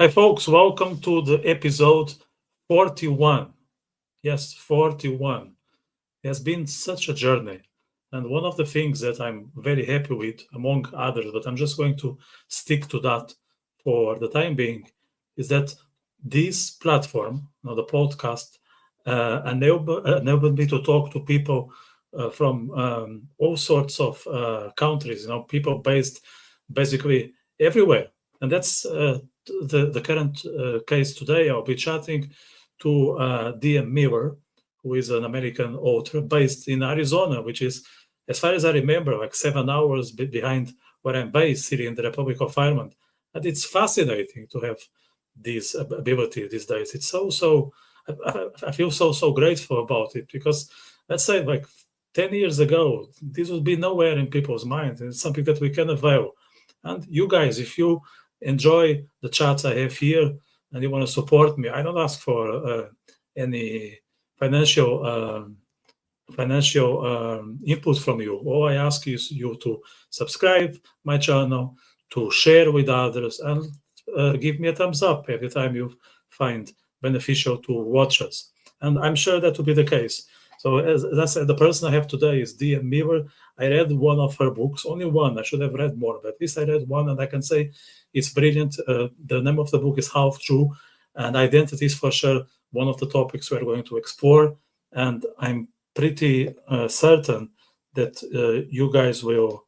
Hi, folks. Welcome to the episode 41. Yes, 41. It has been such a journey. And one of the things that I'm very happy with, among others, but I'm just going to stick to that for the time being, is that this platform, the podcast, enabled me to talk to people from all sorts of countries, people based basically everywhere. And that's the current case today. I'll be chatting to DM Miller, who is an American author based in Arizona, which is, as far as I remember, like 7 hours behind where I'm based, here in the Republic of Ireland. And it's fascinating to have this ability these days. It's I feel so grateful about it because, let's say, like 10 years ago, this would be nowhere in people's minds. It's something that we can avail. And you guys, if you enjoy the chats I have here and you want to support me, I don't ask for any financial input from you. All I ask is you to subscribe my channel, to share with others, and give me a thumbs up every time you find beneficial to watch us. And I'm sure that will be the case. So as I said, the person I have today is DM Miller. I read one of her books, only one. I should have read more, but at least I read one, and I can say it's brilliant. The name of the book is Half True, and identity is for sure one of the topics we're going to explore. And I'm pretty certain that you guys will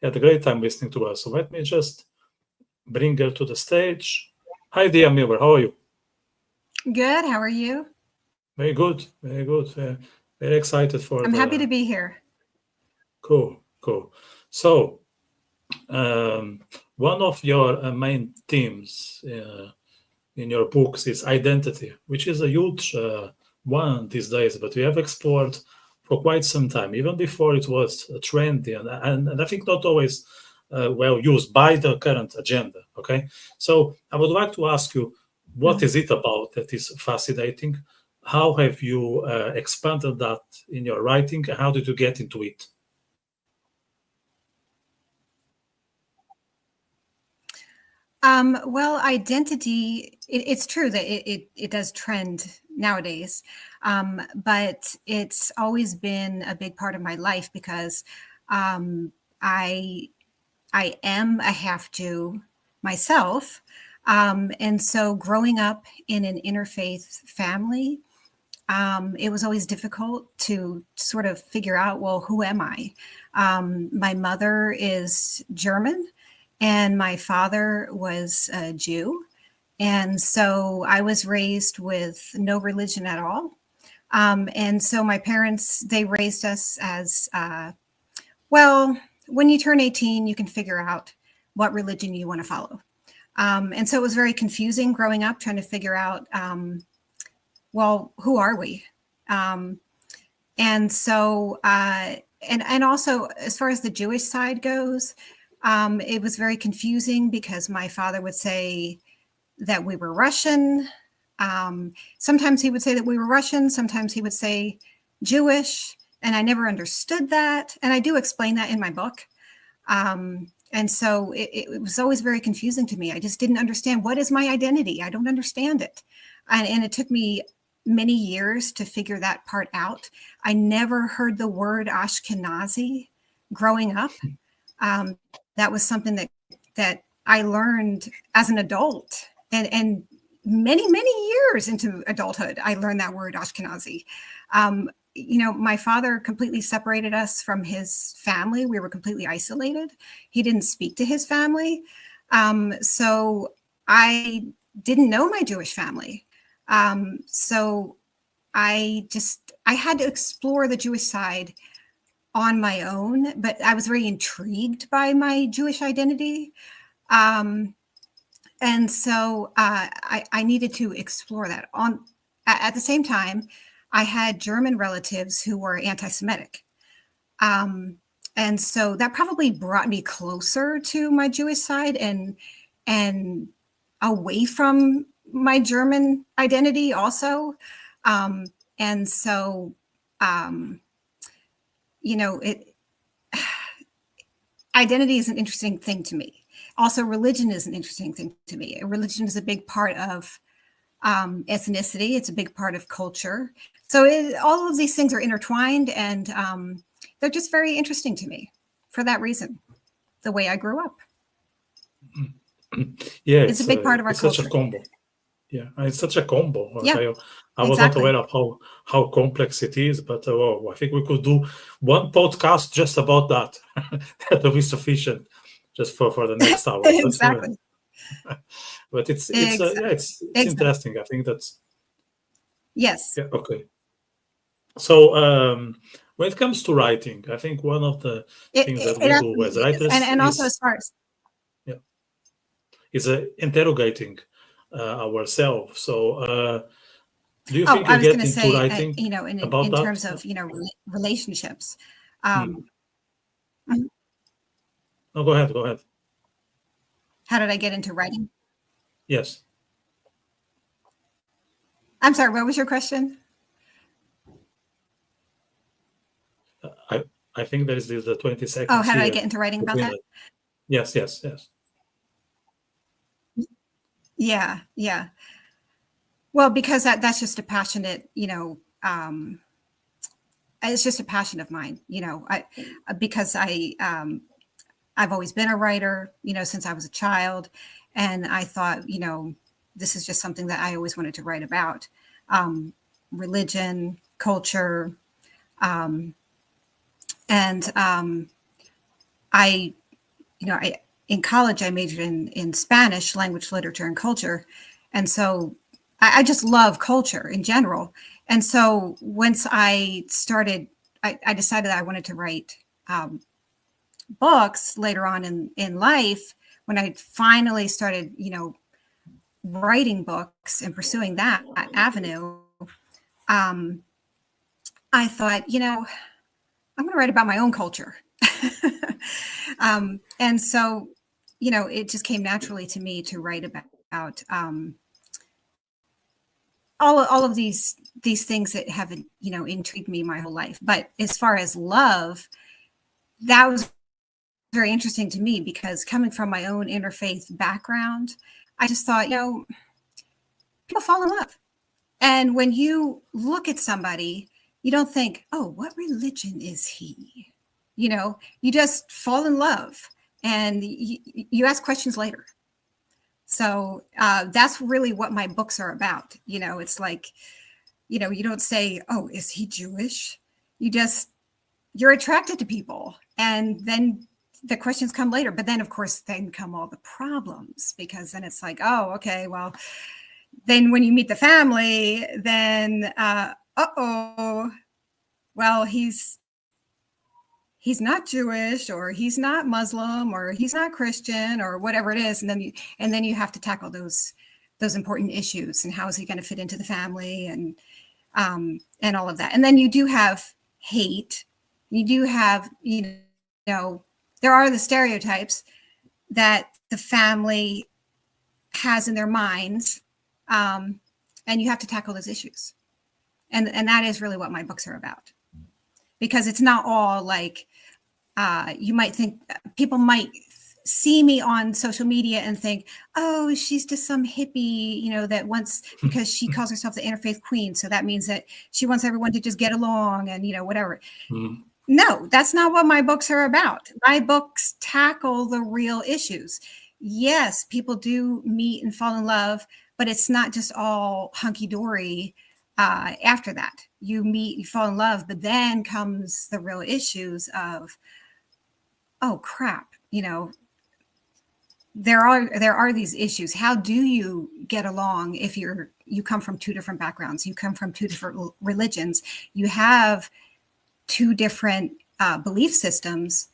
have a great time listening to us. So let me just bring her to the stage. Hi, dear Miller. How are you? Good. How are you? Very good. Very good. Very excited for I'm happy the to be here. cool. So, one of your main themes in your books is identity, which is a huge one these days, but we have explored for quite some time, even before it was trendy and I think not always well used by the current agenda. Okay. So I would like to ask you, what Mhm. is it about that is fascinating? How have you expanded that in your writing? How did you get into it? Well, identity, it's true that it does trend nowadays, but it's always been a big part of my life because um, I I am a half Jew myself, and so growing up in an interfaith family, it was always difficult to sort of figure out, well, who am I? My mother is German, and my father was a Jew. And so I was raised with no religion at all. And so my parents, they raised us as well, when you turn 18, you can figure out what religion you want to follow. And so it was very confusing growing up, trying to figure out, well, who are we? Um, and so, and also as far as the Jewish side goes, it was very confusing because my father would say that we were Russian. Sometimes he would say that we were Russian. Sometimes he would say Jewish, and I never understood that. And I do explain that in my book. And so it was always very confusing to me. I just didn't understand, what is my identity? I don't understand it. And it took me many years to figure that part out. I never heard the word Ashkenazi growing up. That was something that I learned as an adult, and many years into adulthood, I learned that word Ashkenazi. My father completely separated us from his family. We were completely isolated. He didn't speak to his family. So I didn't know my Jewish family. So I had to explore the Jewish side on my own, but I was very intrigued by my Jewish identity. Um, and so I needed to explore that. At the same time, I had German relatives who were anti-Semitic. Um, and so that probably brought me closer to my Jewish side and away from my German identity also. Um, and so, um, it identity is an interesting thing to me. Also, religion is an interesting thing to me. Religion is a big part of ethnicity. It's a big part of culture. So all of these things are intertwined, and they're just very interesting to me for that reason, the way I grew up. Yeah, It's a big part of our it's such a culture. combo. Yeah, it's such a combo. Yeah, I was not exactly. aware of how complex it is, but I think we could do one podcast just about that. That will be sufficient just for the next hour. Exactly. But it's Exactly. interesting. I think that's Yes. yeah, okay. So when it comes to writing, I think one of the things that It we do as absolutely is. writers And also as far as, yeah, is interrogating ourselves. So do you think I you was going get to into say, writing about in that? terms of, relationships. Hmm. Mhm. No, go ahead. Go ahead. How did I get into writing? Yes. I'm sorry, what was your question? I I think there is the 20 Oh, seconds how did I here get into writing about between that? it. Yes, yes, yes. Yeah, yeah. Well, because that's just a passionate, it's just a passion of mine, because I've always been a writer, since I was a child. And I thought, this is just something that I always wanted to write about. Religion, culture. And I, in college, I majored in Spanish, language, literature, and culture. And so I just love culture in general. And so once I started, I decided I wanted to write books later on in life. When I finally started, writing books and pursuing that avenue, um, I thought, I'm going to write about my own culture. And so, it just came naturally to me to write about all of these things that have, intrigued me my whole life. But as far as love, that was very interesting to me, because coming from my own interfaith background, I just thought, people fall in love. And when you look at somebody, you don't think, oh, what religion is he? You just fall in love, and you ask questions later. So that's really what my books are about. It's like, you don't say, oh, is he Jewish? You're attracted to people, and then the questions come later. But then, of course, then come all the problems, because then it's like, oh, okay, well, then when you meet the family, then, well, he's not Jewish, or he's not Muslim, or he's not Christian, or whatever it is. And then you have to tackle those important issues, and how is he going to fit into the family, and all of that. And then you do have hate. You do have, there are the stereotypes that the family has in their minds, and you have to tackle those issues. And that is really what my books are about, because it's not all like, you might think, people might see me on social media and think, oh, she's just some hippie, that wants, because she calls herself the interfaith queen, so that means that she wants everyone to just get along and, whatever. Mm. No, that's not what my books are about. My books tackle the real issues. Yes, people do meet and fall in love, but it's not just all hunky-dory. After that, you meet, you fall in love, but then comes the real issues of, oh crap, there are these issues. How do you get along if you come from two different backgrounds? You come from two different religions. You have two different belief systems.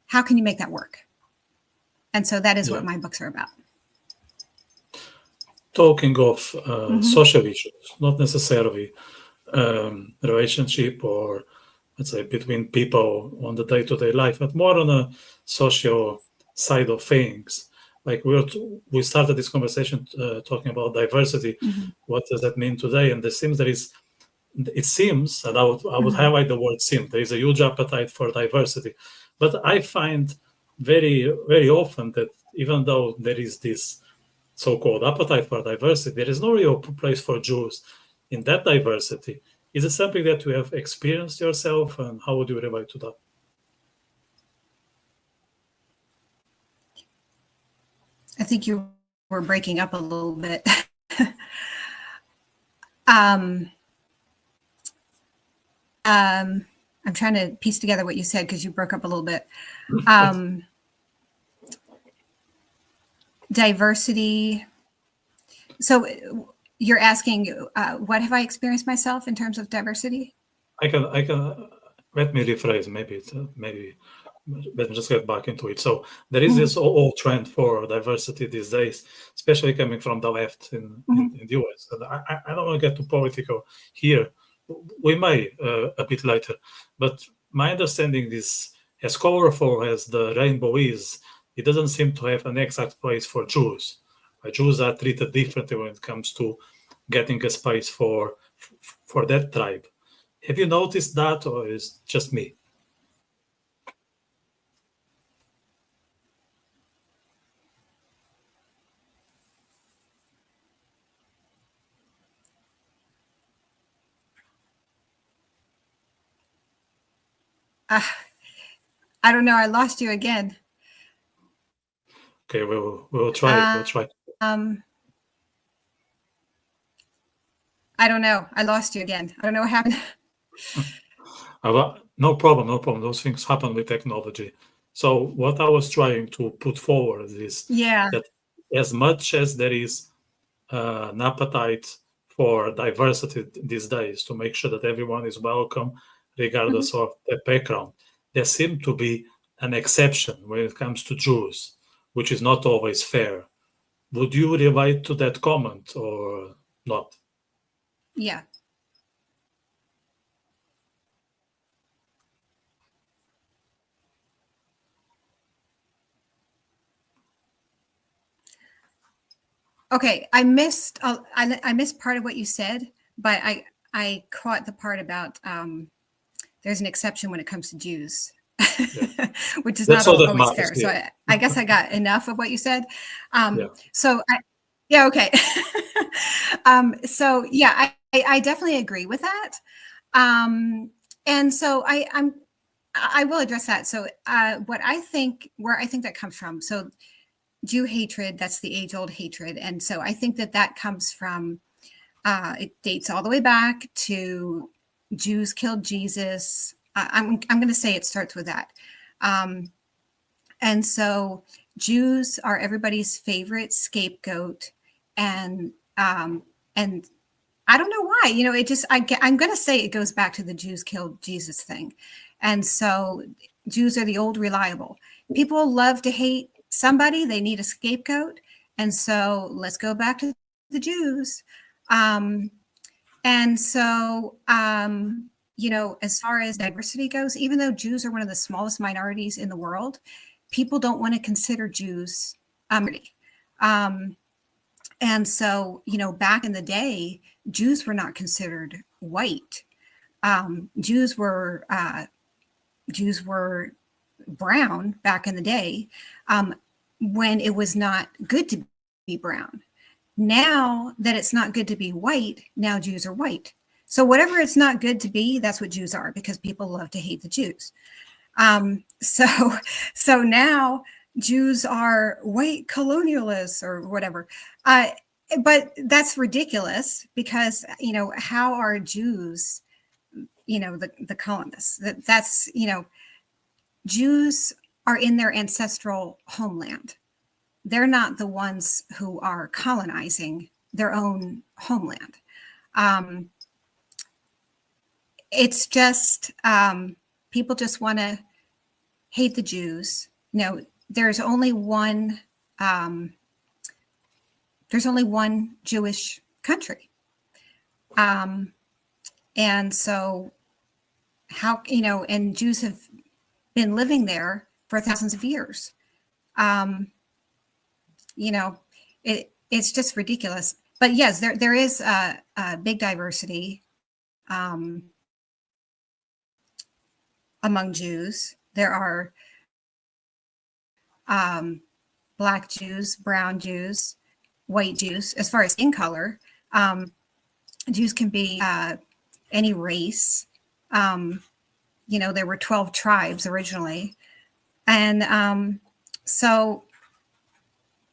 How can you make that work? And so that is what my books are about. Talking of social issues, not necessarily relationship, or let's say between people on the day-to-day life, but more on a social side of things. Like we started this conversation talking about diversity. What does that mean today? And it seems, and I would highlight the word seem, there is a huge appetite for diversity. But I find very, very often that even though there is this so-called appetite for diversity, there is no real place for Jews in that diversity. Is it something that you have experienced yourself, and how would you relate to that? I think you were breaking up a little bit. I'm trying to piece together what you said because you broke up a little bit. Diversity. So you're asking, what have I experienced myself in terms of diversity? I can let me rephrase. Maybe let me just get back into it. So there is this old trend for diversity these days, especially coming from the left in the US. And I don't want to get too political here. We may a bit later, but my understanding is, as colorful as the rainbow is, it doesn't seem to have an exact place for Jews. Jews are treated differently when it comes to getting a space for that tribe. Have you noticed that, or is it just me? I don't know. I lost you again. Okay, we'll try. We'll try. I don't know. I lost you again. I don't know what happened. No problem, no problem. Those things happen with technology. So what I was trying to put forward is that as much as there is an appetite for diversity these days to make sure that everyone is welcome, regardless of their background, there seems to be an exception when it comes to Jews, which is not always fair. Would you relate to that comment or not? Yeah. Okay, I missed part of what you said, but I caught the part about there's an exception when it comes to Jews, which is That's not all that always matters. fair. So I guess I got enough of what you said. So okay. So yeah, I definitely agree with that. And so I will address that. So where I think that comes from. So Jew hatred, that's the age-old hatred. And so I think that comes from, it dates all the way back to Jews killed Jesus. I'm going to say it starts with that. And so Jews are everybody's favorite scapegoat. And I don't know why, I'm going to say it goes back to the Jews killed Jesus thing. And so Jews are the old reliable. People love to hate somebody, they need a scapegoat. And so let's go back to the Jews. And so, as far as diversity goes, even though Jews are one of the smallest minorities in the world, people don't want to consider Jews and so, back in the day, Jews were not considered white. Jews were brown back in the day, when it was not good to be brown. Now that it's not good to be white, now Jews are white. So whatever it's not good to be, that's what Jews are, because people love to hate the Jews. So now Jews are white colonialists or whatever. But that's ridiculous because, how are Jews, the colonists? That's Jews are in their ancestral homeland. They're not the ones who are colonizing their own homeland. It's just people just want to hate the Jews. There's only one Jewish country, and so and Jews have been living there for thousands of years. It's just ridiculous. But yes, there is a big diversity among Jews. There are Black Jews, brown Jews, white Jews. As far as skin color, Jews can be any race. There were 12 tribes originally. And so,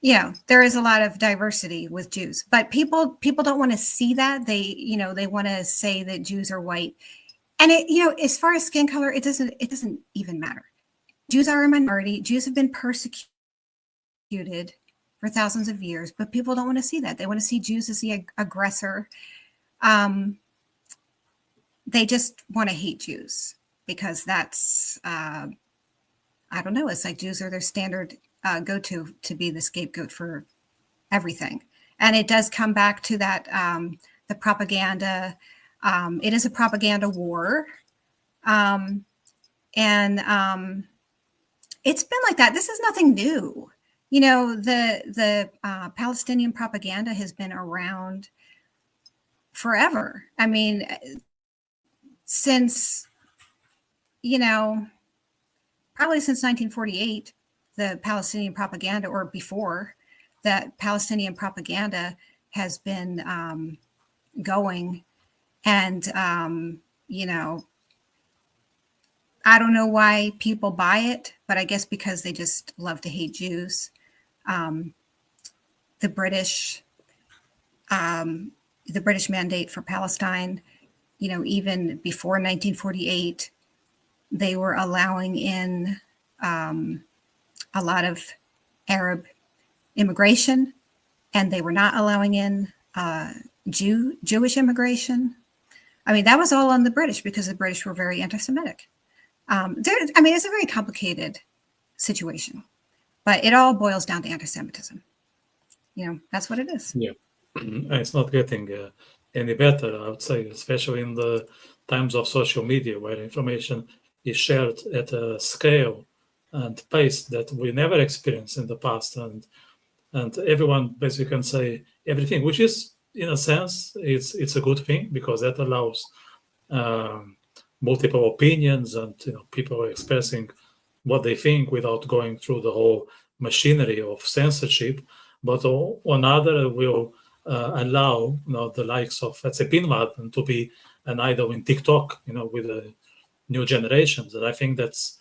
there is a lot of diversity with Jews, but people don't want to see that. They want to say that Jews are white. And as far as skin color, it doesn't even matter. Jews are a minority. Jews have been persecuted for thousands of years, but people don't want to see that. They want to see Jews as the aggressor. They just want to hate Jews because that's, I don't know, it's like Jews are their standard go-to to be the scapegoat for everything. And it does come back to that, the propaganda. It is a propaganda war. And it's been like that. This is nothing new. The Palestinian propaganda has been around forever. I mean, since, probably since 1948, the Palestinian propaganda, or before, that Palestinian propaganda has been going. And, I don't know why people buy it, but I guess because they just love to hate Jews. The British mandate for Palestine, even before 1948, they were allowing in a lot of Arab immigration, and they were not allowing in Jewish immigration. I mean, that was all on the British because the British were very anti-Semitic. It's a very complicated situation, but it all boils down to anti-Semitism. That's what it is. Yeah, it's not getting any better, I would say, especially in the times of social media, where information is shared at a scale and pace that we never experienced in the past, and everyone basically can say everything, which is, in a sense, it's a good thing, because that allows multiple opinions and people expressing what they think without going through the whole machinery of censorship. But on other will allow the likes of, let's say, Bin Laden to be an idol in TikTok, with the new generations. And I think that's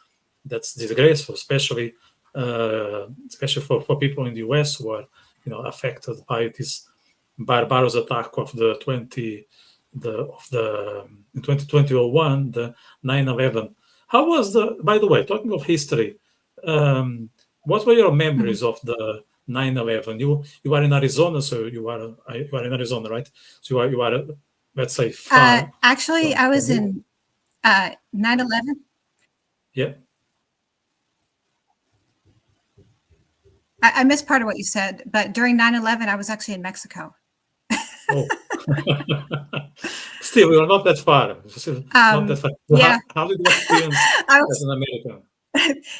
disgraceful, especially for people in the US who are affected by this barbarous attack of the 2021, the 9/11. How was by the way, talking of history, what were your memories of the 9/11? You are in Arizona, so you are in Arizona, right? So you are let's say far. Actually, I was in 9/11. Yeah. I missed part of what you said, but during 9/11, I was actually in Mexico. Oh. Still, we are not that far. Not that far. Yeah. How did you experience as an American?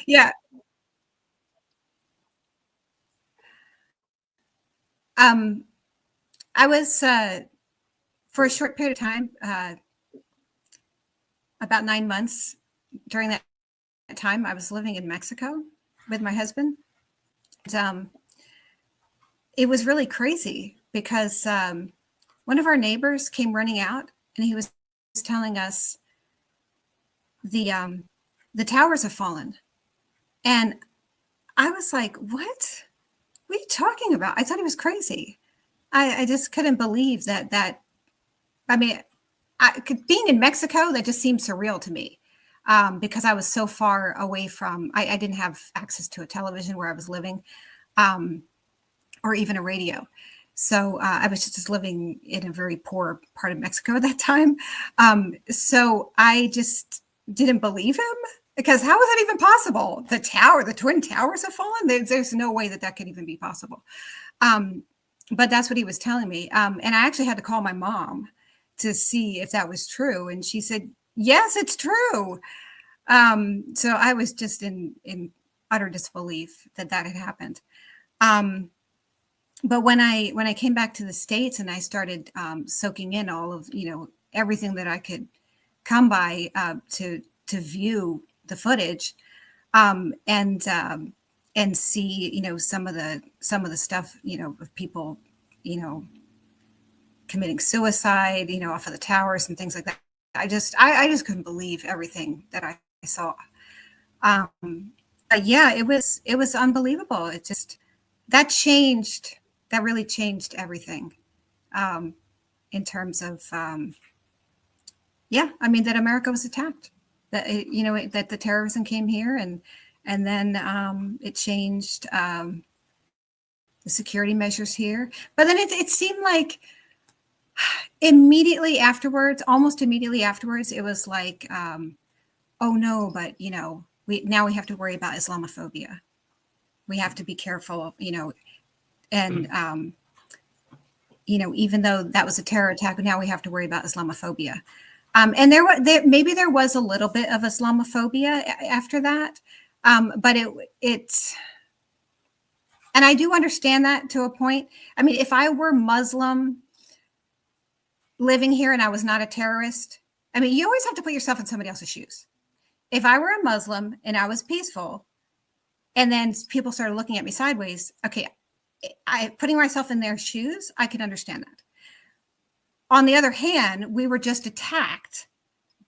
Yeah. I was, for a short period of time, about 9 months. During that time, I was living in Mexico with my husband. And, it was really crazy because one of our neighbors came running out, and he was telling us the towers have fallen. And I was like, what are you talking about? I thought he was crazy. I just couldn't believe that being in Mexico, that just seemed surreal to me, because I was so far away from, I didn't have access to a television where I was living, or even a radio. So I was just living in a very poor part of Mexico at that time. So I just didn't believe him, because how is that even possible? The Twin Towers have fallen? There's no way that could even be possible. But that's what he was telling me. And I actually had to call my mom to see if that was true. And she said, yes, it's true. So I was just in utter disbelief that had happened. But when I came back to the States and I started soaking in all of, everything that I could come by to view the footage, and and see, some of the stuff, of people, committing suicide, off of the towers and things like that. I just couldn't believe everything that I saw. But yeah, it was unbelievable. It just that really changed everything, in terms of that America was attacked, that that the terrorism came here, and then it changed the security measures here. But then it seemed like almost immediately afterwards, it was like, oh no, but we have to worry about Islamophobia. We have to be careful, and even though that was a terror attack, now we have to worry about Islamophobia. And maybe there was a little bit of Islamophobia after that, but it's. And I do understand that to a point. I mean, if I were Muslim living here and I was not a terrorist, I mean, you always have to put yourself in somebody else's shoes. If I were a Muslim and I was peaceful, and then people started looking at me sideways, okay, putting myself in their shoes, I could understand that. On the other hand, we were just attacked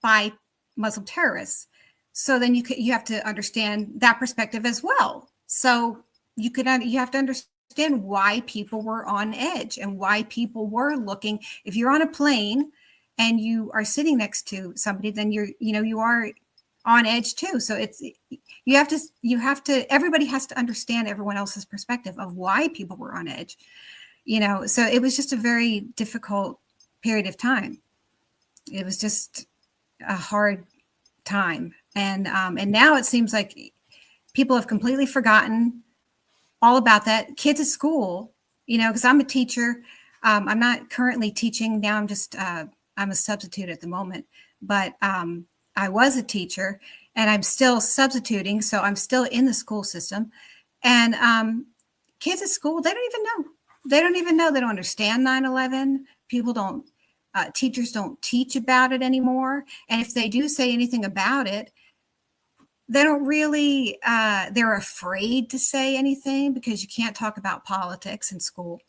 by Muslim terrorists. So then you have to understand that perspective as well. So you have to understand why people were on edge and why people were looking. If you're on a plane and you are sitting next to somebody, then you are on edge too. So everybody has to understand everyone else's perspective of why people were on edge. So it was just a very difficult period of time. It was just a hard time. And now it seems like people have completely forgotten all about that. Kids at school, because I'm a teacher. I'm not currently teaching now. I'm a substitute at the moment, but I was a teacher and I'm still substituting. So I'm still in the school system, and kids at school, they don't even know. They don't understand 9/11. Teachers don't teach about it anymore. And if they do say anything about it, they don't really, they're afraid to say anything because you can't talk about politics in school.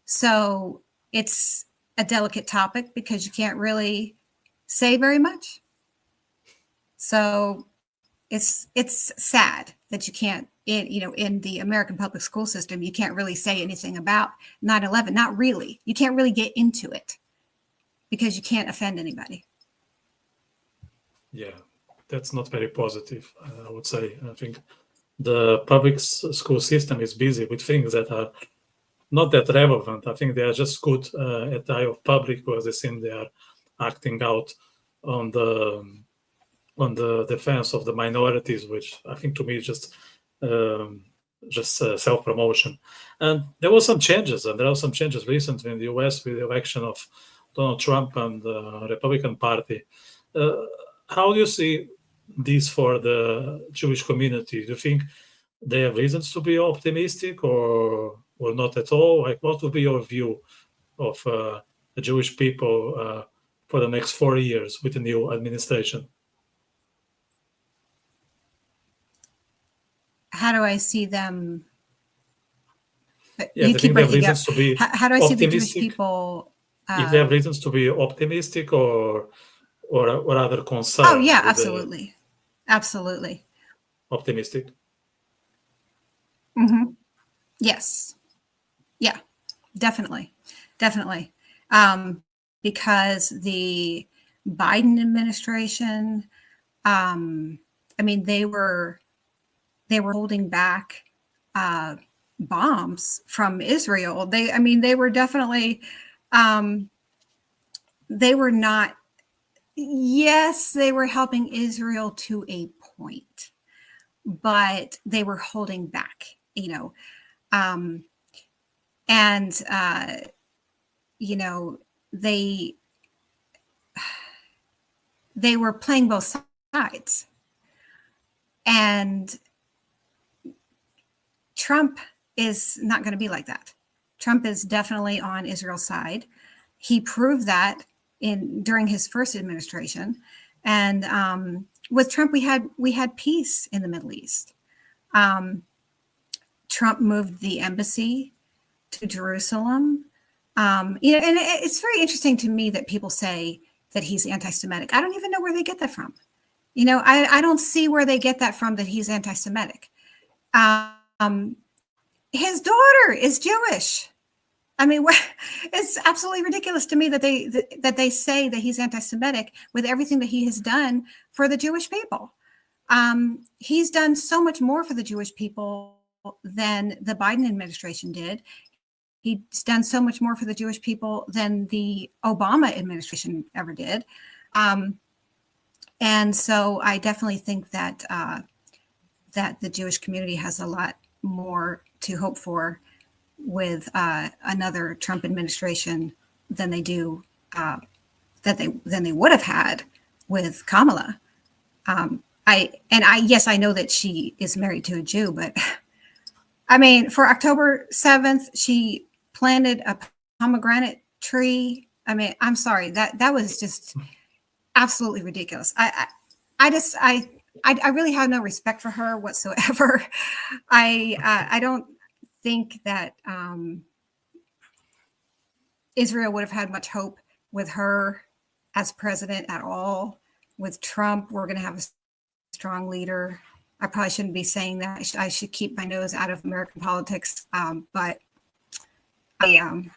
So it's a delicate topic because you can't really say very much. So it's sad that you can't, in the American public school system, you can't really say anything about 9/11. Not really. You can't really get into it because you can't offend anybody. Yeah, that's not very positive, I would say. I think the public school system is busy with things that are not that relevant. I think they are just good at the eye of public because they seem they are acting out on the defense of the minorities, which I think to me is just self-promotion. And there were some changes, and there are some changes recently in the US with the election of Donald Trump and the Republican Party. How do you see this for the Jewish community? Do you think they have reasons to be optimistic or not at all? Like, what would be your view of the Jewish people for the next 4 years with the new administration? How do I see them? Yeah, you keep breaking up. To be how do I see the Jewish people? If they have reasons to be optimistic or other concerned? Oh yeah, absolutely, absolutely. Optimistic. Mm-hmm. Yes. Yeah, definitely. Because the Biden administration, they were holding back bombs from Israel. They were definitely, they were not, yes, they were helping Israel to a point, but they were holding back, they were playing both sides. And Trump is not going to be like that. Trump is definitely on Israel's side. He proved that during his first administration. And with Trump, we had peace in the Middle East. Trump moved the embassy to Jerusalem. And it's very interesting to me that people say that he's anti-Semitic. I don't even know where they get that from. I don't see where they get that from, that he's anti-Semitic. His daughter is Jewish. I mean, it's absolutely ridiculous to me that they say that he's anti-Semitic with everything that he has done for the Jewish people. He's done so much more for the Jewish people than the Biden administration did. He's done so much more for the Jewish people than the Obama administration ever did. And so I definitely think that that the Jewish community has a lot more to hope for with another Trump administration than they do than they would have had with Kamala. Yes, I know that she is married to a Jew, but I mean, for October 7th, she planted a pomegranate tree. I mean, I'm sorry, that was just absolutely ridiculous. I really have no respect for her whatsoever. I don't think that Israel would have had much hope with her as president at all. With Trump, we're going to have a strong leader. I probably shouldn't be saying that. I should keep my nose out of American politics. But I'm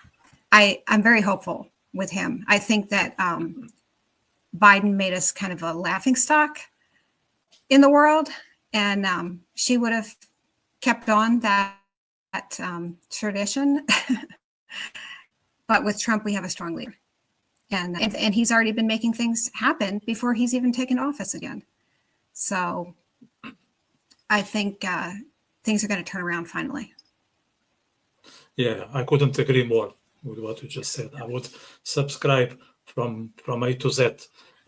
very hopeful with him. I think that Biden made us kind of a laughingstock in the world, and she would have kept on that tradition. But with Trump, we have a strong leader, and he's already been making things happen before he's even taken office again. So I think things are going to turn around finally. Yeah, I couldn't agree more with what you just said. I would subscribe from A to Z.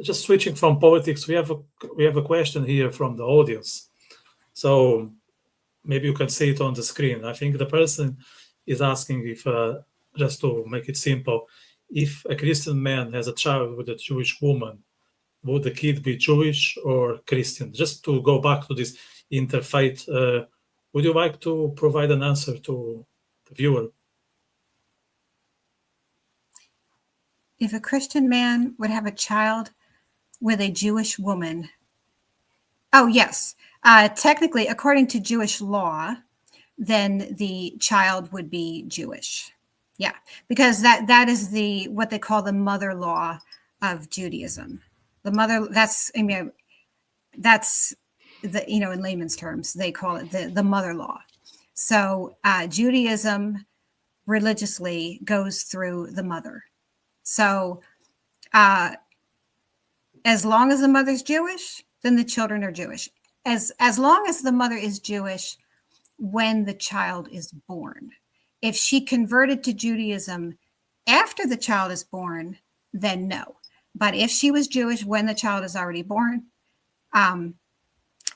Just switching from politics, we have a question here from the audience. So maybe you can see it on the screen. I think the person is asking if, just to make it simple, if a Christian man has a child with a Jewish woman, would the kid be Jewish or Christian? Just to go back to this interfaith, would you like to provide an answer to the viewer? If a Christian man would have a child with a Jewish woman, oh, yes. Technically, according to Jewish law, then the child would be Jewish. Yeah, because that is what they call the mother law of Judaism. The mother, that's in layman's terms, they call it the mother law. So Judaism religiously goes through the mother. So as long as the mother's Jewish, then the children are Jewish. As long as the mother is Jewish when the child is born. If she converted to Judaism after the child is born, then no. But if she was Jewish when the child is already born,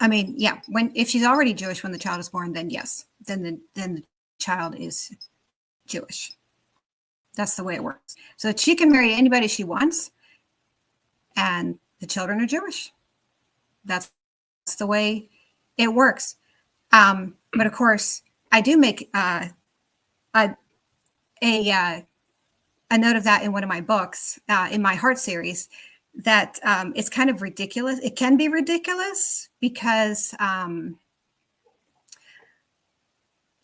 if she's already Jewish when the child is born, then yes, then the child is Jewish. That's the way it works. So she can marry anybody she wants, and the children are Jewish. That's the way it works. But of course, I do make a note of that in one of my books, in my Heart series, that it's kind of ridiculous. It can be ridiculous because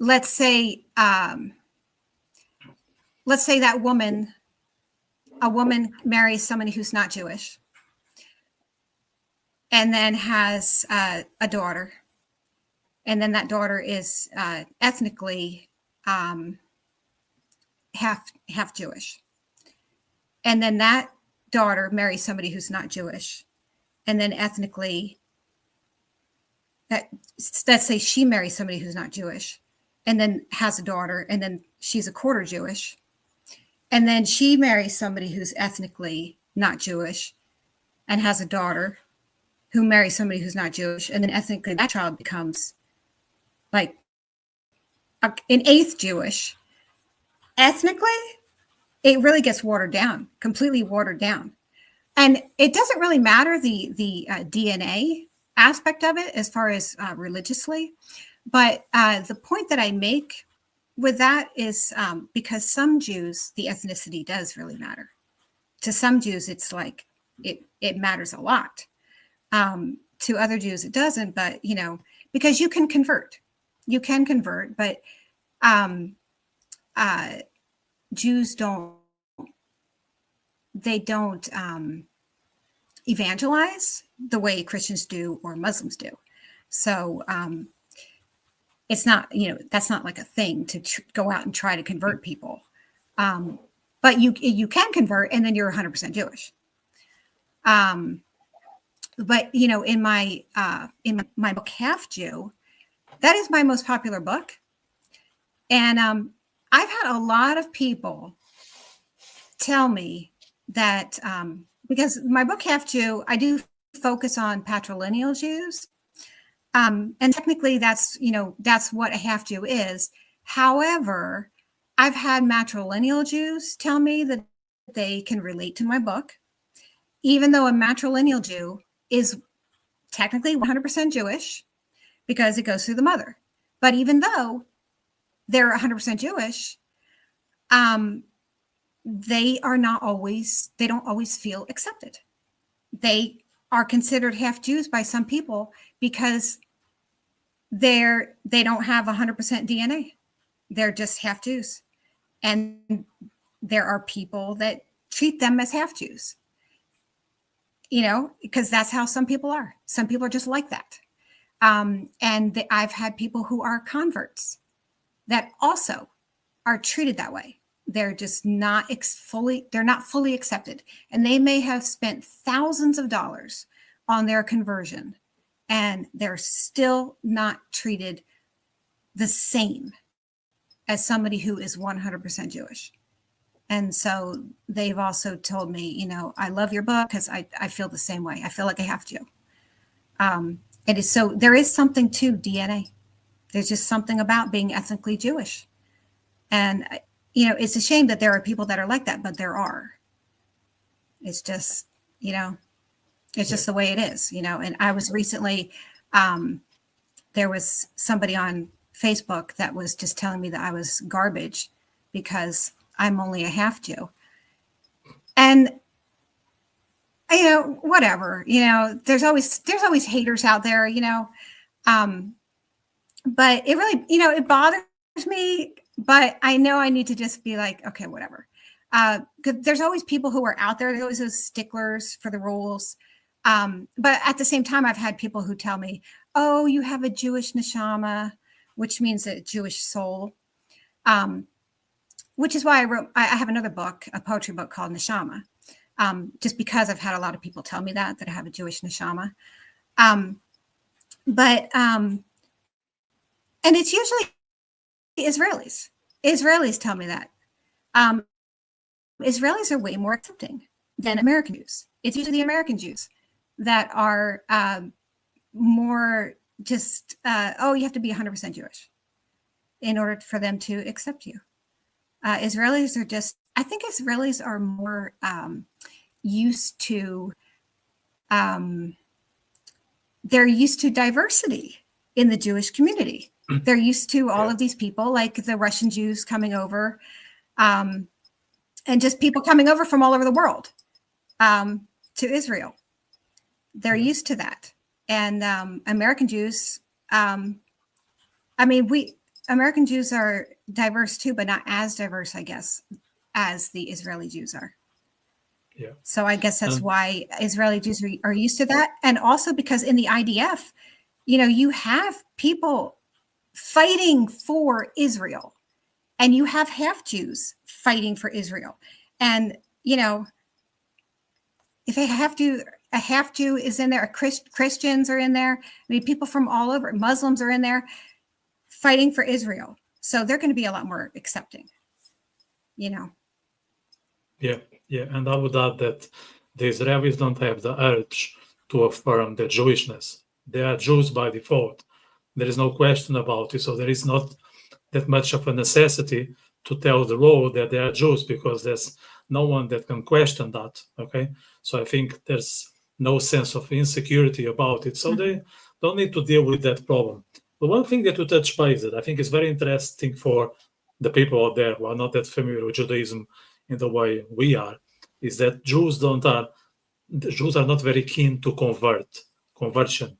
let's say that a woman marries somebody who's not Jewish and then has a daughter, and then that daughter is ethnically half Jewish, and then that daughter marries somebody who's not Jewish, and then ethnically, let's say she marries somebody who's not Jewish, and then has a daughter, and then she's a quarter Jewish, and then she marries somebody who's ethnically not Jewish, and has a daughter who marries somebody who's not Jewish, and then ethnically that child becomes like an eighth Jewish. Ethnically, it really gets watered down, completely watered down. And it doesn't really matter the DNA aspect of it as far as religiously, But the point that I make with that is because some Jews, the ethnicity does really matter. To some Jews, it's like it matters a lot. To other Jews, it doesn't. But because you can convert, but Jews don't. They don't evangelize the way Christians do or Muslims do. So it's not, that's not like a thing to go out and try to convert people. But you can convert, and then you're 100% Jewish. But in my book Half Jew, that is my most popular book, and I've had a lot of people tell me that because my book Half Jew, I do focus on patrilineal Jews, and technically that's what a half Jew is. However, I've had matrilineal Jews tell me that they can relate to my book, even though a matrilineal Jew is technically 100% Jewish because it goes through the mother. But even though they're 100% Jewish, they don't always feel accepted. They are considered half Jews by some people because they don't have 100% DNA. They're just half Jews. And there are people that treat them as half Jews, because that's how some people are. Some people are just like that. And I've had people who are converts that also are treated that way. They're just not fully accepted. And they may have spent thousands of dollars on their conversion, and they're still not treated the same as somebody who is 100% Jewish. And so they've also told me, I love your book because I feel the same way. I feel like I have to. There is something to DNA. There's just something about being ethnically Jewish. And, it's a shame that there are people that are like that, but there are. It's just, it's just the way it is, And I was recently, there was somebody on Facebook that was just telling me that I was garbage because I'm only a half Jew. And, whatever, there's always haters out there, but it really, it bothers me, but I know I need to just be like, okay, whatever. 'Cause there's always people who are out there. There's always those sticklers for the rules. But at the same time, I've had people who tell me, oh, you have a Jewish neshama, which means a Jewish soul. Which is why I have another book, a poetry book called Neshama, just because I've had a lot of people tell me that I have a Jewish neshama. And it's usually Israelis. Israelis tell me that. Israelis are way more accepting than American Jews. It's usually the American Jews that are more just, you have to be 100% Jewish in order for them to accept you. Israelis are just, I think Israelis are more used to, they're used to diversity in the Jewish community. They're used to all of these people, like the Russian Jews coming over, and just people coming over from all over the world to Israel. They're used to that. And American Jews, American Jews are diverse too, but not as diverse, I guess, as the Israeli Jews are. Yeah. So I guess that's why Israeli Jews are used to that. And also because in the IDF, you have people fighting for Israel, and you have half Jews fighting for Israel. And, if a half Jew is in there, Christians are in there. People from all over, Muslims are in there fighting for Israel. So they're going to be a lot more accepting, Yeah. And I would add that the Israelis don't have the urge to affirm their Jewishness. They are Jews by default. There is no question about it. So there is not that much of a necessity to tell the world that they are Jews, because there's no one that can question that. Okay. So I think there's no sense of insecurity about it. So they don't need to deal with that problem. But one thing that you touch base that I think is very interesting for the people out there who are not that familiar with Judaism in the way we are, is that the Jews are not very keen to conversion.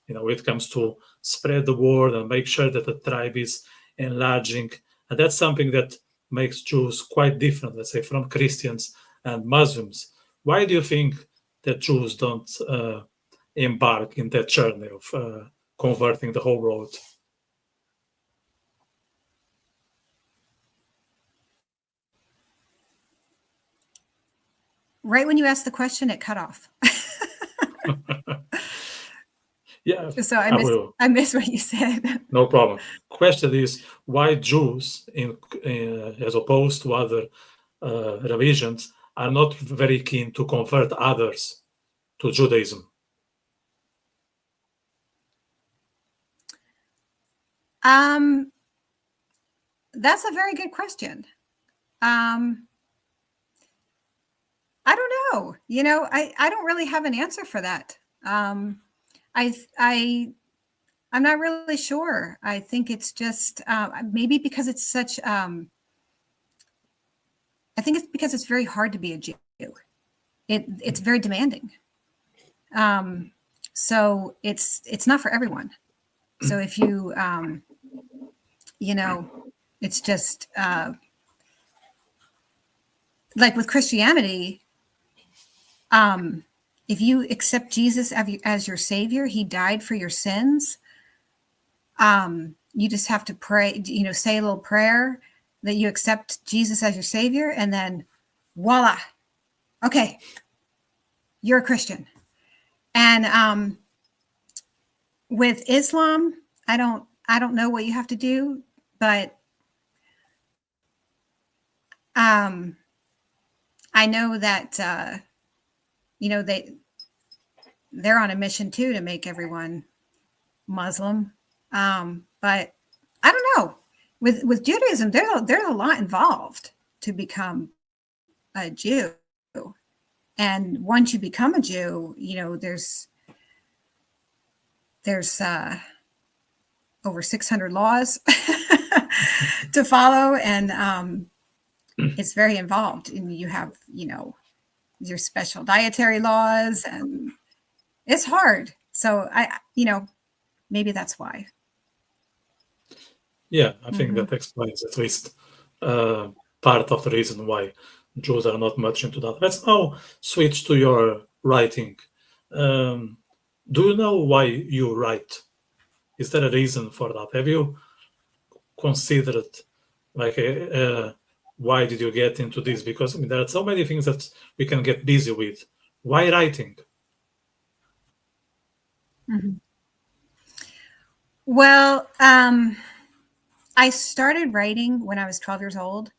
When it comes to spread the word and make sure that the tribe is enlarging, and that's something that makes Jews quite different, let's say, from Christians and Muslims. Why do you think that Jews don't embark in that journey of converting the whole world? Right when you asked the question, it cut off. Yeah, So I will. I missed what you said. No problem. Question is why Jews, as opposed to other religions, are not very keen to convert others to Judaism. That's a very good question. I don't know. I don't really have an answer for that. I'm not really sure. I think it's just maybe because it's such. I think it's because it's very hard to be a Jew. It's very demanding. So it's not for everyone. So if you it's just like with Christianity. If you accept Jesus as your savior, he died for your sins. You just have to pray, say a little prayer that you accept Jesus as your savior, and then voila, okay, you're a Christian. And with Islam, I don't know what you have to do, but I know that they're on a mission too to make everyone Muslim. But I don't know. With Judaism, there's a lot involved to become a Jew. And once you become a Jew, there's over 600 laws to follow, and it's very involved. And you have, your special dietary laws, and it's hard. So maybe that's why. Yeah, I think that explains at least part of the reason why Jews are not much into that. Let's now switch to your writing. Do you know why you write? Is there a reason for that? Have you considered, like, why did you get into this? Because there are so many things that we can get busy with. Why writing? Well, I started writing when I was 12 years old.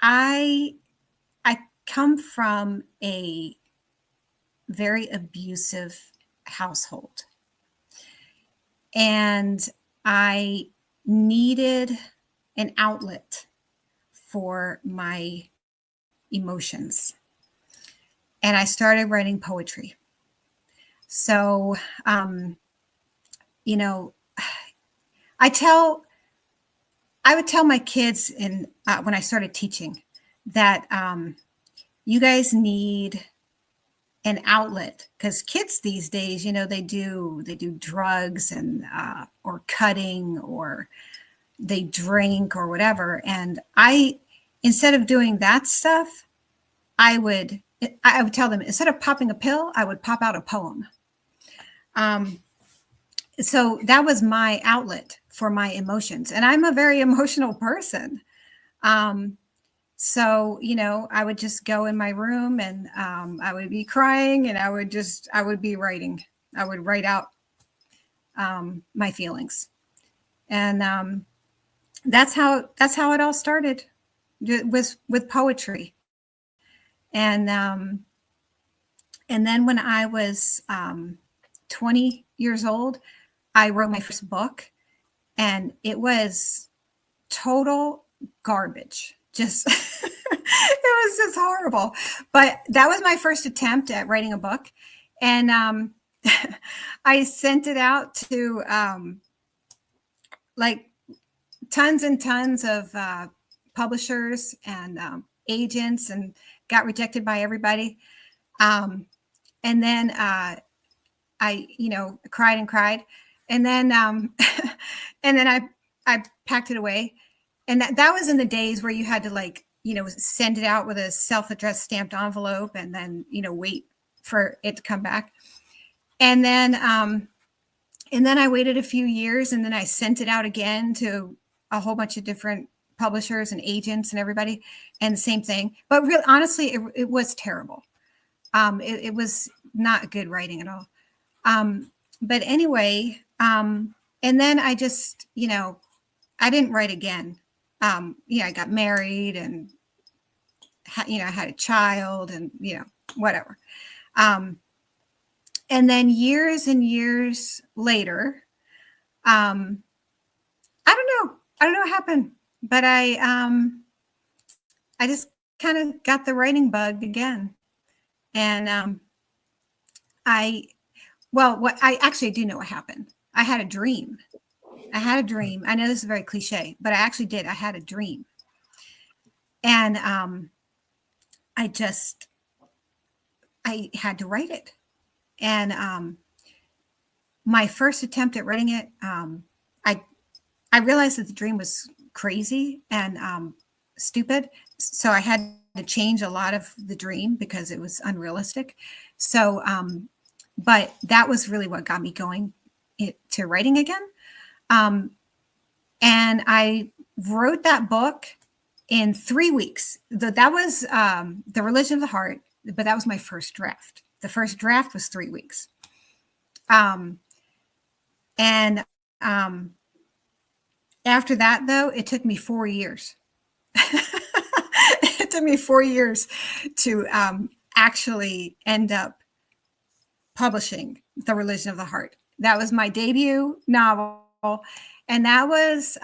I come from a very abusive household, and I needed an outlet for my emotions, and I started writing poetry. So, I would tell my kids when I started teaching that you guys need an outlet, because kids these days, they do drugs and or cutting, or they drink or whatever. And instead of doing that stuff, I would tell them, instead of popping a pill, I would pop out a poem. So that was my outlet for my emotions. And I'm a very emotional person. So, I would just go in my room, and I would be crying, and I would be writing. I would write out my feelings. And that's how it all started, with poetry. And then when I was 20 years old, I wrote my first book, and it was total garbage. Just it was just horrible. But that was my first attempt at writing a book. And I sent it out to like tons and tons of publishers and agents, and got rejected by everybody. And then I, cried and cried, and then and then I packed it away, and that was in the days where you had to send it out with a self-addressed stamped envelope, and then wait for it to come back, and then I waited a few years, and then I sent it out again to a whole bunch of different publishers and agents and everybody, and the same thing. But really, honestly, it was terrible. It was not good writing at all. But anyway, and then I just, I didn't write again. I got married, and I had a child, and whatever. And then years and years later, I don't know what happened, but I just kind of got the writing bug again, and I actually do know what happened. I had a dream. I know this is very cliche, but I actually did. I had a dream, and I had to write it. And my first attempt at writing it, I realized that the dream was crazy and stupid. So I had to change a lot of the dream because it was unrealistic. So, but that was really what got me going to writing again. And I wrote that book in 3 weeks. That was The Religion of the Heart, but that was my first draft. The first draft was 3 weeks. And after that, though, it took me 4 years. It took me 4 years to actually end up publishing The Religion of the Heart. That was my debut novel. And that was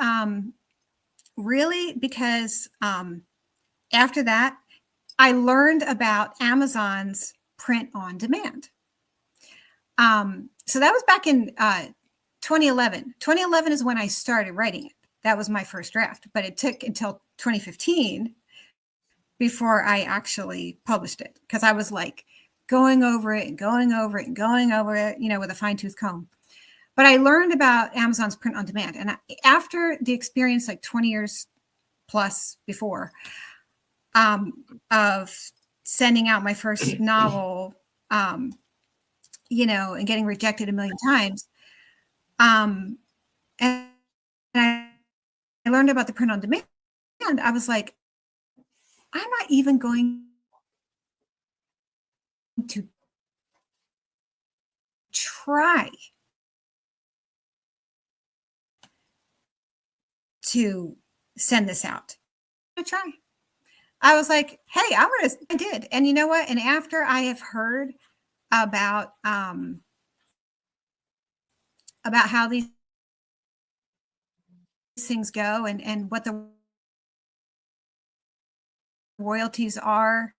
really because after that, I learned about Amazon's print on demand. So that was back in 2011. 2011 is when I started writing it. That was my first draft, but it took until 2015 before I actually published it, because I was like going over it, with a fine-tooth comb. But I learned about Amazon's print on demand. And after the experience, like 20 years plus before, of sending out my first novel, and getting rejected a million times, and I learned about the print on demand, I was like, I'm not even going to try to send this out. I try. I was like, hey, I did. And you know what? And after I have heard about how these things go, and what the royalties are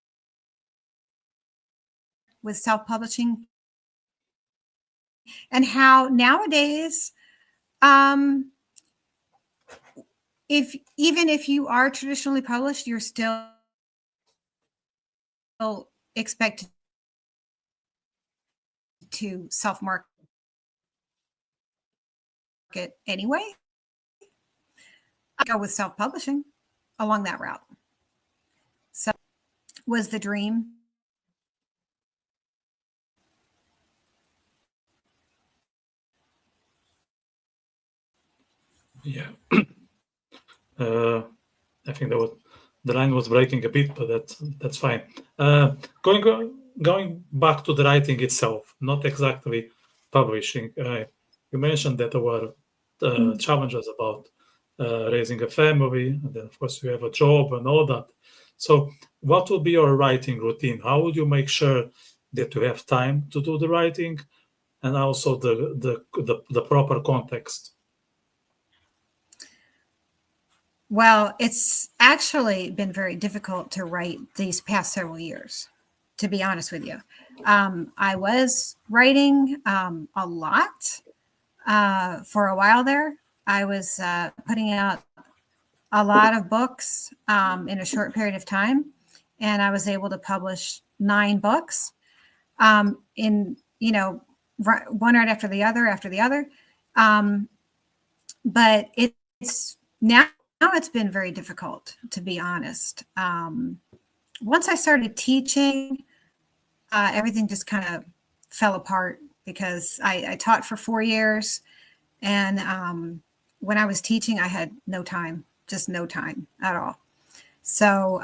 with self-publishing, and how nowadays, even if you are traditionally published, you're still expected to self-market anyway. I go with self-publishing along that route. So was the dream. Yeah. I think the line was breaking a bit, but that's fine. Going back to the writing itself, not exactly publishing. You mentioned that there were challenges about raising a family, and then of course you have a job and all that. So, what would be your writing routine? How would you make sure that you have time to do the writing, and also the proper context? Well, it's actually been very difficult to write these past several years. to be honest with you. I was writing a lot for a while there. I was putting out a lot of books in a short period of time, and I was able to publish 9 books in, one right after the other. But it's now it's been very difficult, to be honest. Once I started teaching, everything just kind of fell apart because I taught for 4 years, and when I was teaching, I had no time, just no time at all. So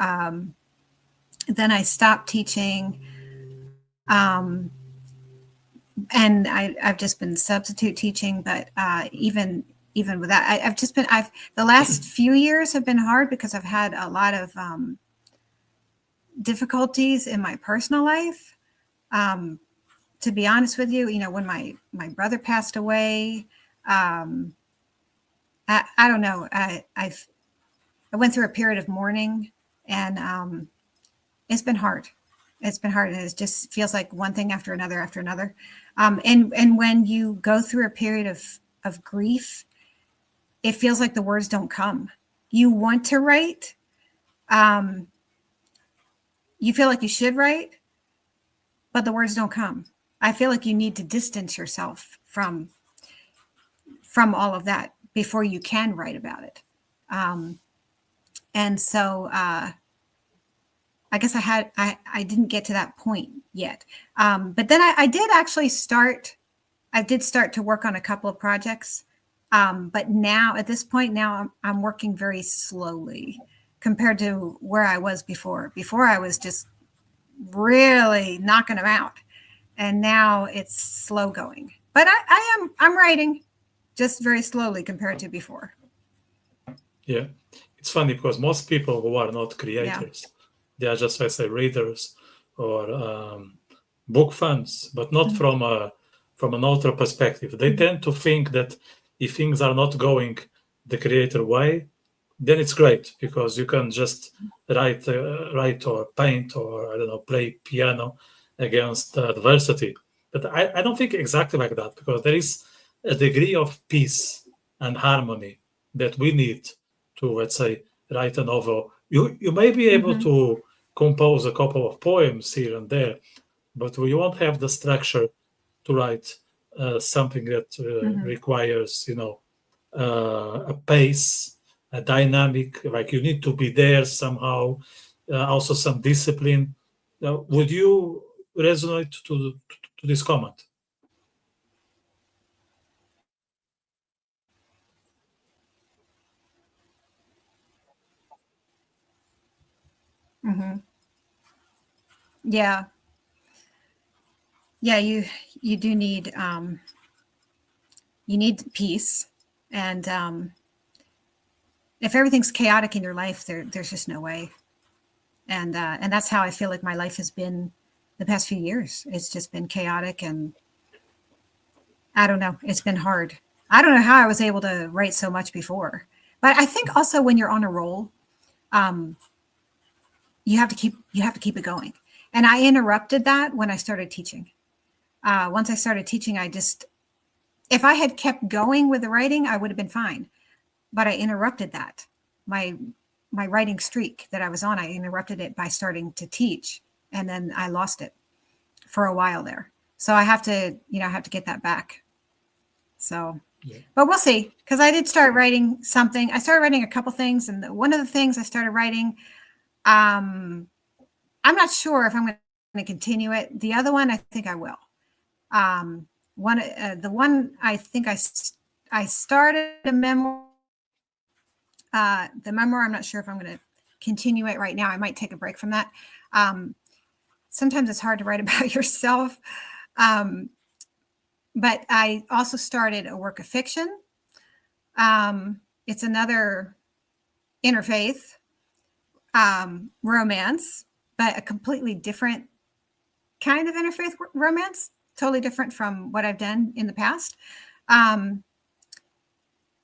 then I stopped teaching, and I've just been substitute teaching. But even with that, I've the last few years have been hard because I've had a lot of difficulties in my personal life. To be honest with you, when my brother passed away, I don't know. I went through a period of mourning, and it's been hard. It's been hard, and it just feels like one thing after another. And when you go through a period of grief, it feels like the words don't come. You want to write. You feel like you should write, but the words don't come. I feel like you need to distance yourself from all of that before you can write about it. And so I guess I didn't get to that point yet. But then I did start to work on a couple of projects. But now at this point, I'm working very slowly compared to where I was before. Before I was just really knocking them out. And now it's slow going. But I'm writing just very slowly compared to before. Yeah. It's funny because most people who are not creators, they are just, let's say, readers or book fans, but not from an author perspective. They tend to think that if things are not going the creator way, then it's great because you can just write or paint or, I don't know, play piano against adversity. But I don't think exactly like that, because there is a degree of peace and harmony that we need to, let's say, write a novel. You may be able to compose a couple of poems here and there, but you won't have the structure to write something that requires, a pace, a dynamic, like you need to be there somehow, also some discipline. Would you resonate to this comment? Yeah. Yeah, you do need peace, and if everything's chaotic in your life, there's just no way. And that's how I feel like my life has been the past few years. It's just been chaotic, and I don't know. It's been hard. I don't know how I was able to write so much before, but I think also when you're on a roll, you have to keep it going. And I interrupted that when I started teaching. Once I started teaching, if I had kept going with the writing, I would have been fine. But I interrupted that. My writing streak that I was on, I interrupted it by starting to teach, and then I lost it for a while there. So I have to get that back. So, but we'll see, because I did start writing something. I started writing a couple things, and one of the things I started writing, I'm not sure if I'm going to continue it. The other one, I think I will. The one I think I started a memoir. The memoir, I'm not sure if I'm going to continue it right now. I might take a break from that. Sometimes it's hard to write about yourself. But I also started a work of fiction. It's another interfaith romance, but a completely different kind of interfaith romance, totally different from what I've done in the past.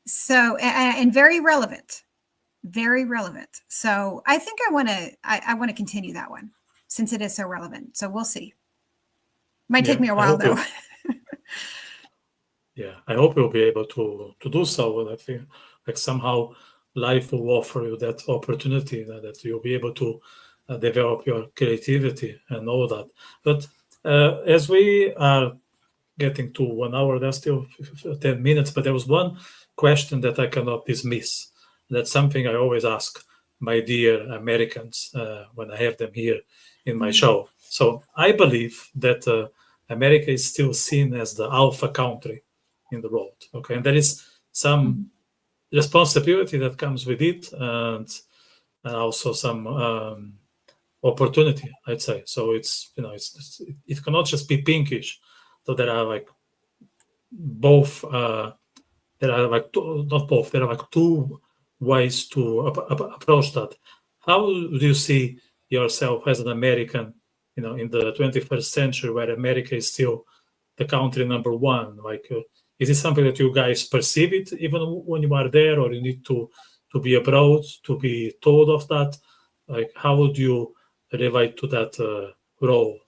So, and very relevant. So I think I want to continue that one. since it is so relevant. So we'll see. Might take Yeah, me a I while hope though. Yeah, I hope you'll be able to do so. And I think like somehow life will offer you that opportunity that you'll be able to develop your creativity and all that. But as we are getting to 1 hour, there's still 10 minutes, but there was one question that I cannot dismiss. That's something I always ask my dear Americans when I have them here in my show. So I believe that America is still seen as the alpha country in the world. Okay, and there is some responsibility that comes with it, and also some opportunity, I'd say. So it's it cannot just be pinkish. So there are like both. There are like not both. There are like two ways to approach that. How do you see yourself as an American? In the 21st century, where America is still the country number one. Like, is it something that you guys perceive it even when you are there, or you need to be abroad to be told of that? Like, how would you relate to that role?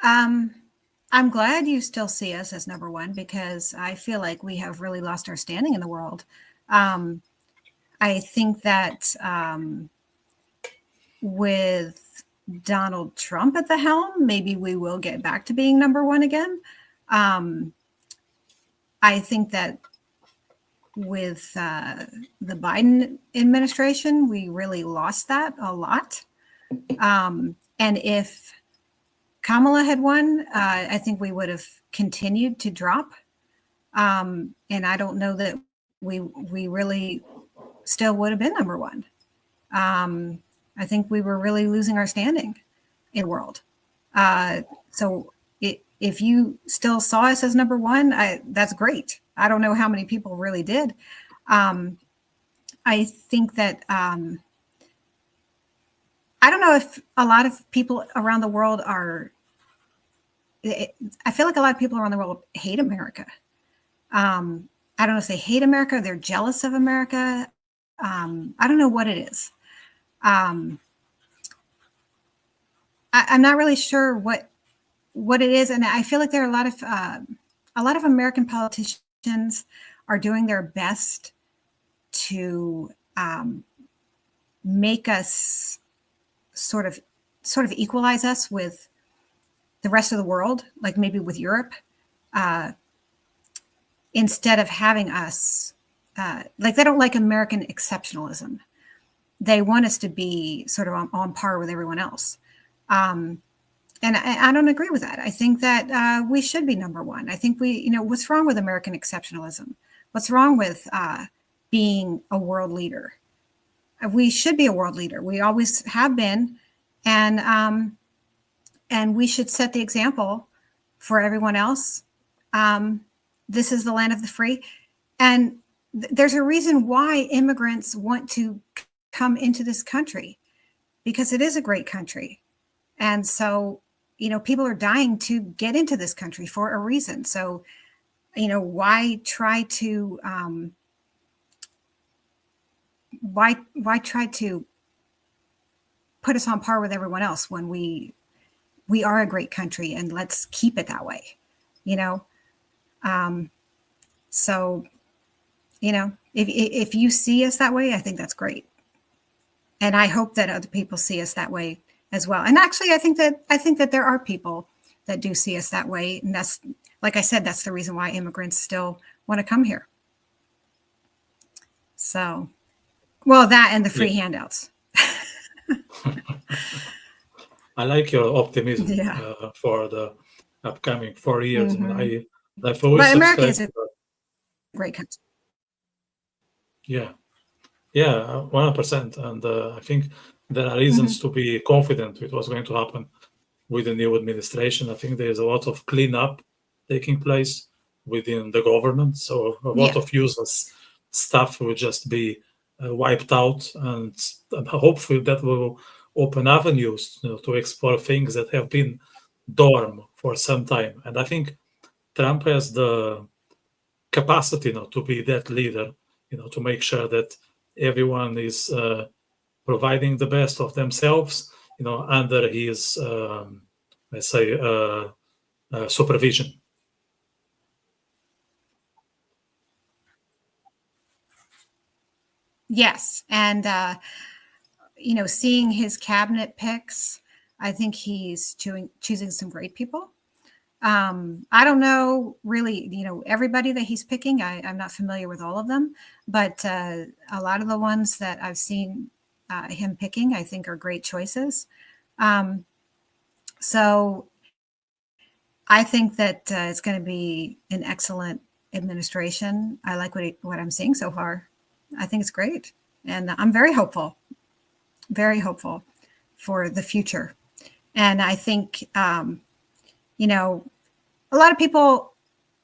I'm glad you still see us as number one, because I feel like we have really lost our standing in the world. I think that with Donald Trump at the helm, maybe we will get back to being number one again. I think that with the Biden administration, we really lost that a lot. And if Kamala had won, I think we would have continued to drop. And I don't know that we really still would have been number one. I think we were really losing our standing in the world. So if you still saw us as number one, that's great. I don't know how many people really did. I think that I don't know if a lot of people around the world are. I feel like a lot of people around the world hate America. I don't know if they hate America, they're jealous of America. I don't know what it is. I'm not really sure what it is, and I feel like there are a lot of American politicians are doing their best to make us sort of equalize us with the rest of the world, like maybe with Europe, instead of having us like they don't like American exceptionalism. They want us to be sort of on par with everyone else. And I don't agree with that. I think that we should be number one. I think what's wrong with American exceptionalism? What's wrong with being a world leader? We should be a world leader. We always have been. And we should set the example for everyone else. This is the land of the free. And there's a reason why immigrants want to come into this country, because it is a great country. And so, people are dying to get into this country for a reason. So, why try to put us on par with everyone else when we are a great country, and let's keep it that way, so, if you see us that way, I think that's great. And I hope that other people see us that way as well. And actually, I think that there are people that do see us that way. And that's, like I said, that's the reason why immigrants still want to come here. So, well, that and the free handouts. I like your optimism for the upcoming 4 years. Mm-hmm. And I've always but America is a great country. Yeah, 100%. And I think there are reasons to be confident with what's going to happen with the new administration. I think there's a lot of cleanup taking place within the government. So a lot of useless stuff will just be wiped out, and hopefully that will open avenues to explore things that have been dormant for some time. And I think Trump has the capacity to be that leader, to make sure that everyone is providing the best of themselves, under his, let's say, supervision. Yes, and seeing his cabinet picks, I think he's choosing some great people. I don't know really, everybody that he's picking. I'm not familiar with all of them, but a lot of the ones that I've seen him picking, I think are great choices. So I think that it's going to be an excellent administration. I like what I'm seeing so far. I think it's great. And I'm very hopeful for the future. And I think, a lot of people,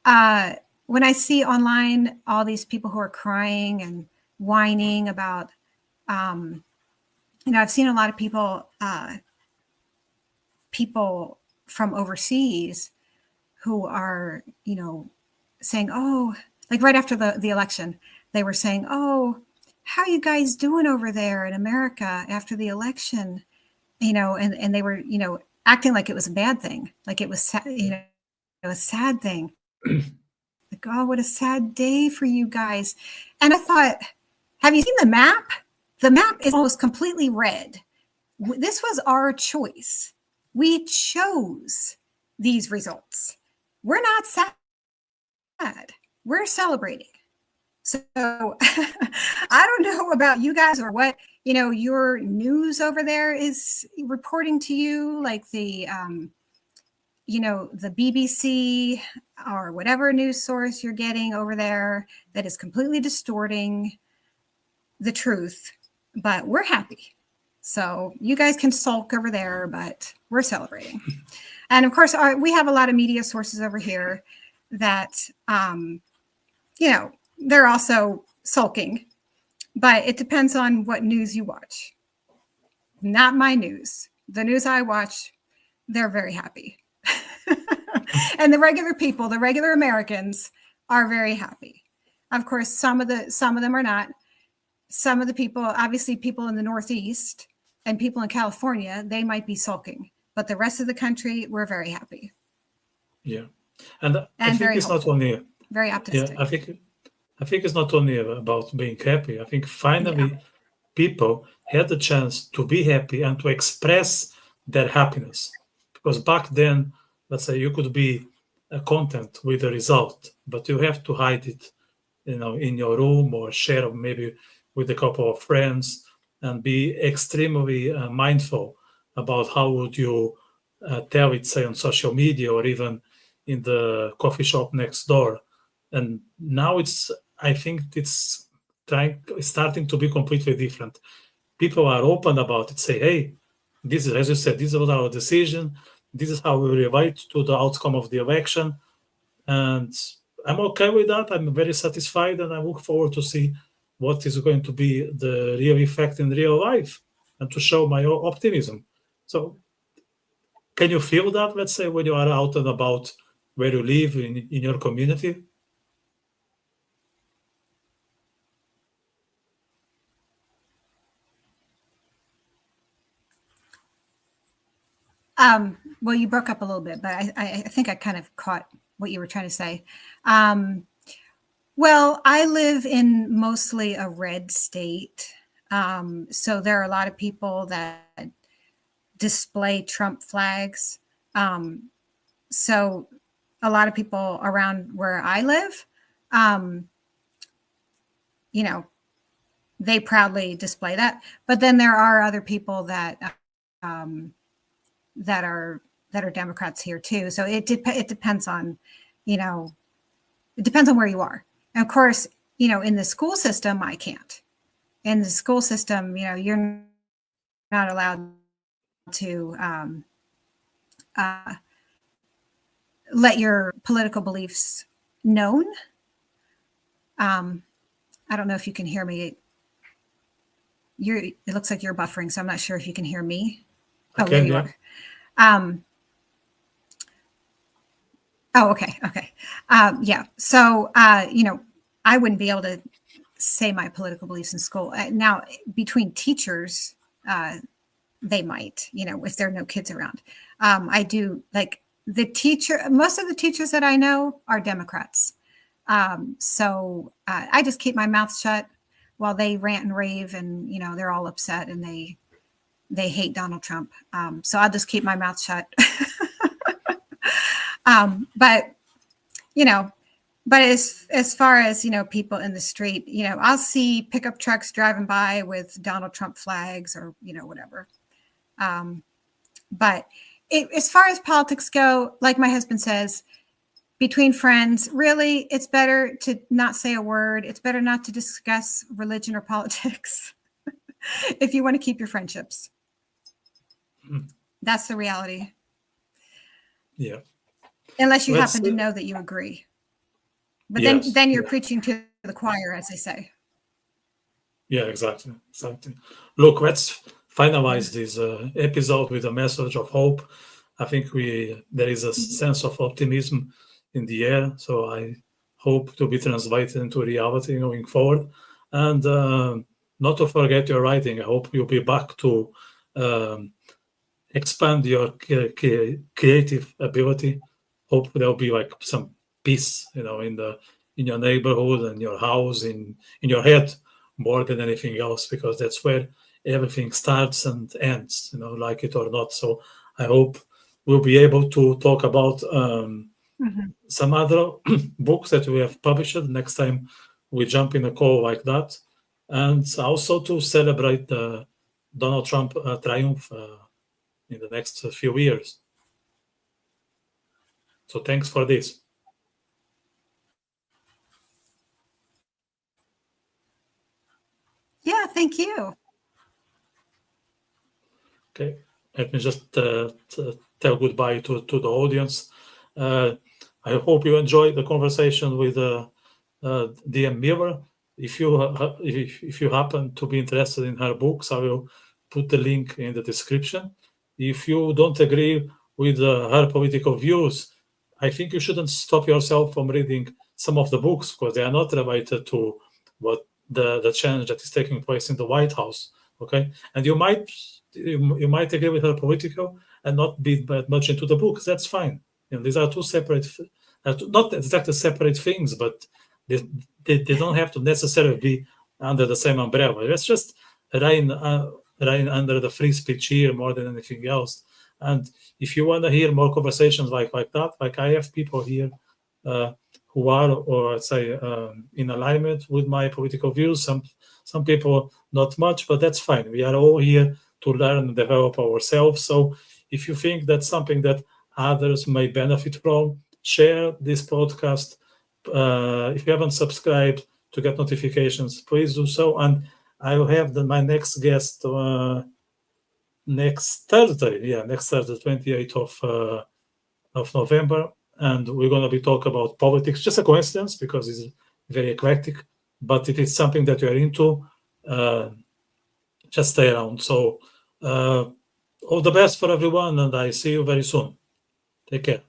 when I see online all these people who are crying and whining about, I've seen a lot of people from overseas who are, saying, oh, like right after the election, they were saying, oh, how are you guys doing over there in America after the election? And they were, acting like it was a bad thing, like it was, a sad thing. Like, oh, what a sad day for you guys. And I thought, have you seen the map? The map is almost completely red. This was our choice. We chose these results. We're not sad. We're celebrating. So I don't know about you guys or what, your news over there is reporting to you, like the BBC or whatever news source you're getting over there that is completely distorting the truth, but we're happy. So you guys can sulk over there, but we're celebrating. And of course, we have a lot of media sources over here that, they're also sulking, but it depends on what news you watch. Not my news. The news I watch, they're very happy. And the regular people, the regular Americans are very happy. Of course, some of them are not. Some of the people, obviously people in the Northeast and people in California, they might be sulking, but the rest of the country, we're very happy. Yeah. And I think very it's hopeful. Not only, very optimistic. Yeah, I think it's not only about being happy. I think finally people had the chance to be happy and to express their happiness. Because back then, let's say you could be content with the result, but you have to hide it, in your room or share maybe with a couple of friends and be extremely mindful about how would you tell it, say, on social media or even in the coffee shop next door. And now I think it's starting to be completely different. People are open about it, say, hey, this is, as you said, this is our decision. This is how we relate to the outcome of the election. And I'm okay with that. I'm very satisfied, and I look forward to see what is going to be the real effect in real life and to show my optimism. So can you feel that, let's say, when you are out and about where you live in your community? Well, you broke up a little bit, but I think I kind of caught what you were trying to say. Well, I live in mostly a red state. So there are a lot of people that display Trump flags. So a lot of people around where I live, they proudly display that. But then there are other people that that are Democrats here too. So it depends on, it depends on where you are. And of course, in the school system, I can't. In the school system, you're not allowed to let your political beliefs known. I don't know if you can hear me. It looks like you're buffering, so I'm not sure if you can hear me. Oh, there you are. Oh, okay. Yeah. So, I wouldn't be able to say my political beliefs in school. Now, between teachers, they might, if there are no kids around. I do, like, most of the teachers that I know are Democrats. So I just keep my mouth shut while they rant and rave, and they're all upset and they hate Donald Trump. So I'll just keep my mouth shut. But as far as people in the street, I'll see pickup trucks driving by with Donald Trump flags or whatever. But as far as politics go, like my husband says, between friends, really, it's better to not say a word. It's better not to discuss religion or politics if you want to keep your friendships. That's the reality. Yeah. Unless you happen to know that you agree. But then you're preaching to the choir, as they say. Yeah, exactly. Look, let's finalize this episode with a message of hope. I think there is a sense of optimism in the air, so I hope to be translated into reality going forward. And not to forget your writing. I hope you'll be back to expand your creative ability. Hope there'll be like some peace, in your neighborhood and your house, in your head, more than anything else, because that's where everything starts and ends, like it or not. So I hope we'll be able to talk about some other books that we have published next time we jump in a call like that, and also to celebrate the Donald Trump triumph in the next few years. So thanks for this. Yeah, thank you. Okay, let me just tell goodbye to the audience. I hope you enjoyed the conversation with DM Miller. If you happen to be interested in her books, I will put the link in the description. If you don't agree with her political views, I think you shouldn't stop yourself from reading some of the books, because they are not related to what the change that is taking place in the White House. Okay, and you might agree with her political and not be that much into the books. That's fine. These are two separate, not exactly separate things, but they don't have to necessarily be under the same umbrella. Let's just reign under the free speech here more than anything else. And if you want to hear more conversations like that, like I have people here who are, or let's say, in alignment with my political views. Some people not much, but that's fine. We are all here to learn and develop ourselves. So if you think that's something that others may benefit from, share this podcast. If you haven't subscribed to get notifications, please do so. And I will have my next guest next Thursday. Next Thursday, 28th of November. And we're going to be talking about politics. Just a coincidence, because it's very eclectic. But if it's something that you're into, just stay around. So all the best for everyone, and I see you very soon. Take care.